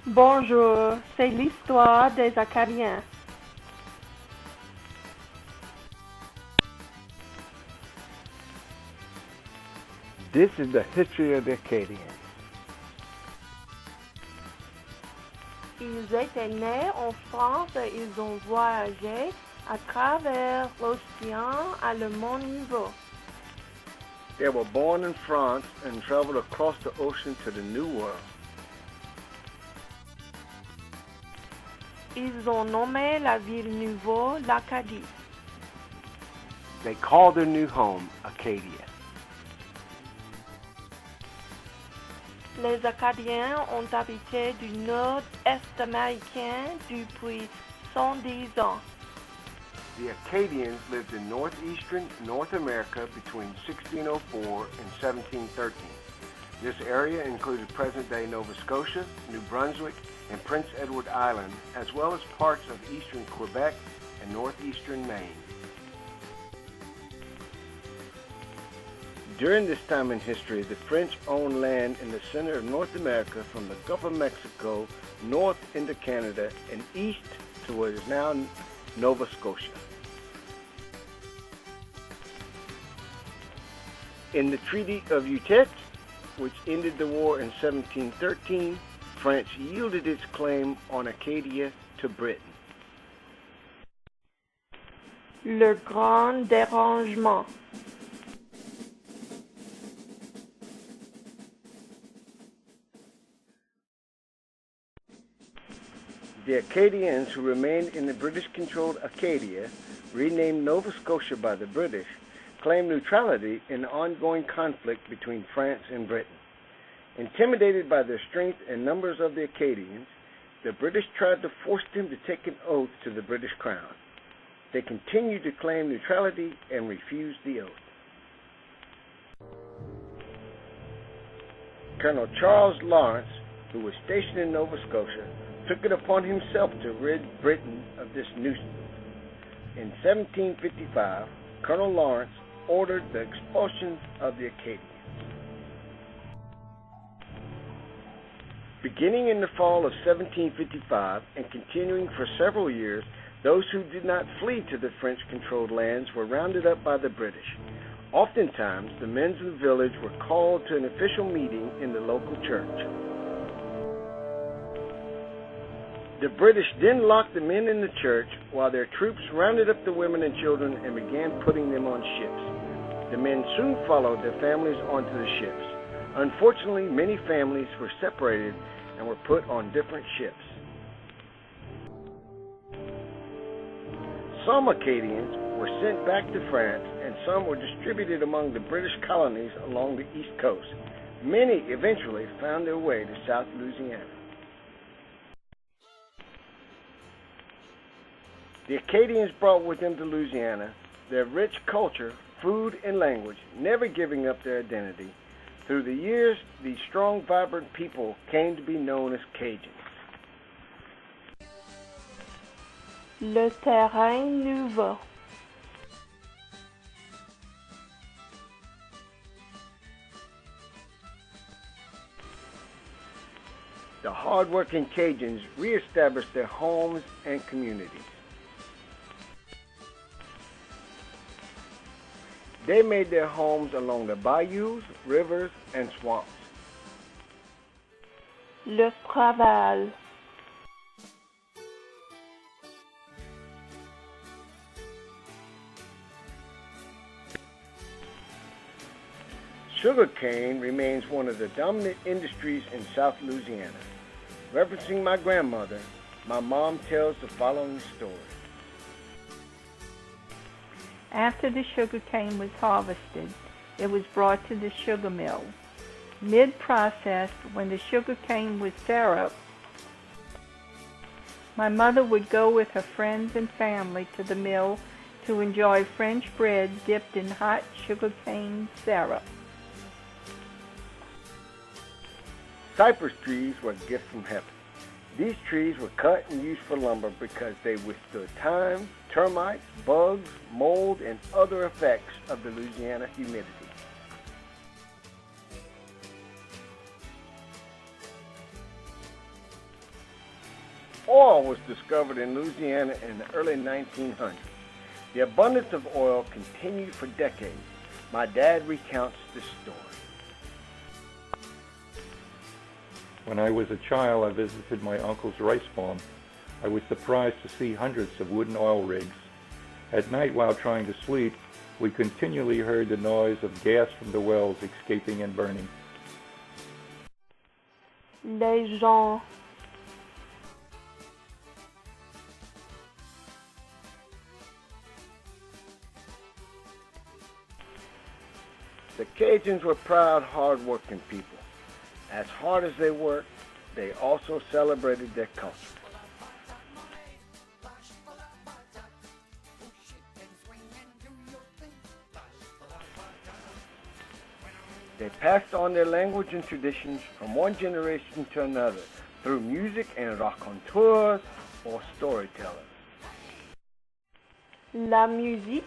Bonjour, c'est l'histoire des Acadiens. This is the history of the Acadiens. Ils étaient nés en France et ils ont voyagé à travers l'océan à le même niveau. They were born in France and traveled across the ocean to the New World. Ils ont nommé la ville nouveau l'Acadie. They called their new home Acadia. Les Acadiens ont habité du nord-est américain depuis 110 ans. The Acadians lived in northeastern North America between 1604 and 1713. This area included present-day Nova Scotia, New Brunswick, and Prince Edward Island, as well as parts of eastern Quebec and northeastern Maine. During this time in history, the French owned land in the center of North America from the Gulf of Mexico north into Canada and east to what is now Nova Scotia. In the Treaty of Utrecht, which ended the war in 1713, France yielded its claim on Acadia to Britain. Le Grand Dérangement. The Acadians who remained in the British-controlled Acadia, renamed Nova Scotia by the British, claimed neutrality in the ongoing conflict between France and Britain. Intimidated by the strength and numbers of the Acadians, the British tried to force them to take an oath to the British Crown. They continued to claim neutrality and refused the oath. Colonel Charles Lawrence, who was stationed in Nova Scotia, took it upon himself to rid Britain of this nuisance. In 1755, Colonel Lawrence ordered the expulsion of the Acadians. Beginning in the fall of 1755 and continuing for several years, those who did not flee to the French-controlled lands were rounded up by the British. Oftentimes, the men of the village were called to an official meeting in the local church. The British then locked the men in the church while their troops rounded up the women and children and began putting them on ships. The men soon followed their families onto the ships. Unfortunately, many families were separated and were put on different ships. Some Acadians were sent back to France and some were distributed among the British colonies along the east coast. Many eventually found their way to South Louisiana. The Acadians brought with them to Louisiana their rich culture, food, and language, never giving up their identity. Through the years, these strong, vibrant people came to be known as Cajuns. Le terrain nouveau. The hard-working Cajuns reestablished their homes and communities. They made their homes along the bayous, rivers, and swamps. Le travail. Sugarcane remains one of the dominant industries in South Louisiana. Referencing my grandmother, my mom tells the following story. After the sugar cane was harvested, it was brought to the sugar mill. Mid-process, when the sugar cane was syrup, my mother would go with her friends and family to the mill to enjoy French bread dipped in hot sugar cane syrup. Cypress trees were a gift from heaven. These trees were cut and used for lumber because they withstood time, termites, bugs, mold, and other effects of the Louisiana humidity. oil was discovered in Louisiana in the early 1900s. The abundance of oil continued for decades. My dad recounts this story. When I was a child, I visited my uncle's rice farm. I was surprised to see hundreds of wooden oil rigs. At night, while trying to sleep, we continually heard the noise of gas from the wells escaping and burning. Les gens. The Cajuns were proud, hard-working people. As hard as they worked, they also celebrated their culture. They passed on their language and traditions from one generation to another through music and raconteurs or storytellers. La musique.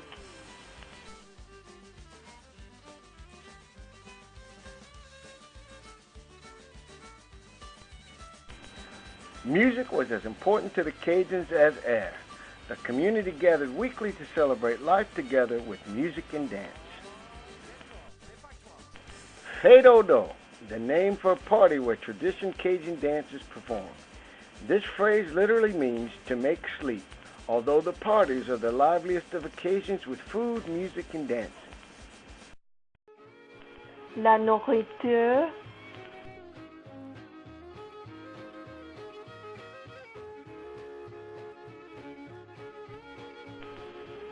Music was as important to the Cajuns as air. The community gathered weekly to celebrate life together with music and dance. Feidodo, the name for a party where traditional Cajun dance is performed. This phrase literally means to make sleep, although the parties are the liveliest of occasions with food, music, and dancing. La nourriture.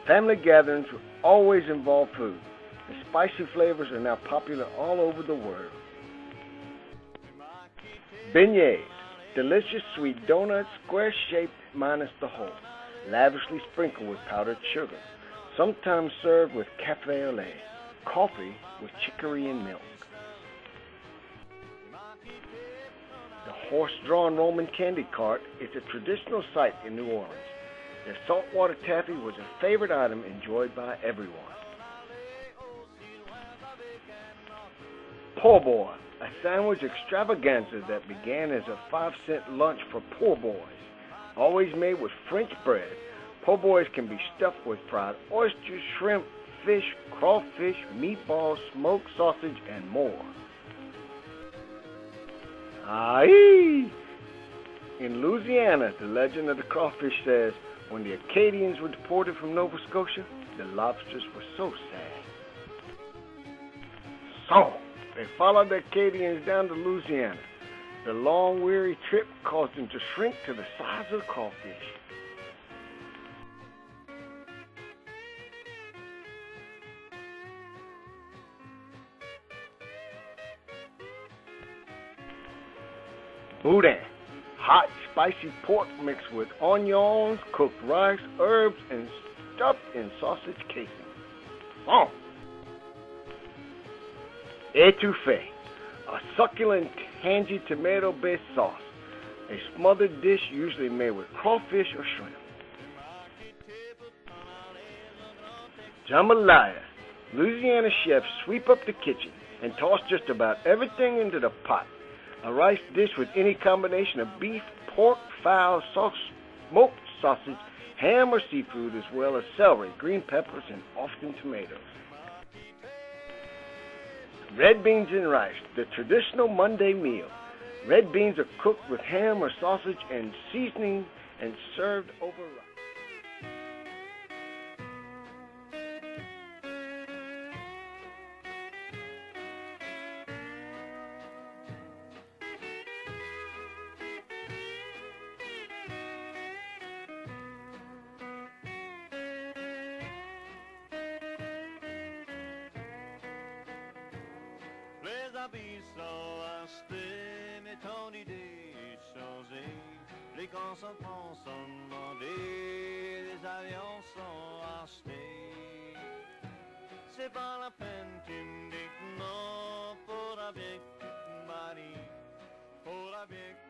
Family gatherings always involve food. The spicy flavors are now popular all over the world. Beignets, delicious sweet donuts, square-shaped minus the hole, lavishly sprinkled with powdered sugar, sometimes served with café au lait, coffee with chicory and milk. The horse-drawn Roman candy cart is a traditional sight in New Orleans. The saltwater taffy was a favorite item enjoyed by everyone. Po' boy, a sandwich extravaganza that began as a 5-cent lunch for poor boys. Always made with French bread, po' boys can be stuffed with fried oysters, shrimp, fish, crawfish, meatballs, smoked sausage, and more. Aye! In Louisiana, the legend of the crawfish says, when the Acadiens were deported from Nova Scotia, the lobsters were so sad. So, they followed the Acadiens down to Louisiana. The long, weary trip caused them to shrink to the size of crawfish. Boudin, hot, spicy pork mixed with onions, cooked rice, herbs, and stuffed in sausage casing. Oh! Étouffée, a succulent, tangy tomato-based sauce. A smothered dish usually made with crawfish or shrimp. Jambalaya. Louisiana chefs sweep up the kitchen and toss just about everything into the pot. A rice dish with any combination of beef, pork, fowl, smoked sausage, ham or seafood, as well as celery, green peppers, and often tomatoes. Red beans and rice, the traditional Monday meal. Red beans are cooked with ham or sausage and seasoning and served over rice. habits sont achetés, mais ton idée est changée. Les camps sont demandés, les avions sont achetés. C'est pas la peine, tu me dis que non, faudra bien que tu te maries, faudra bien que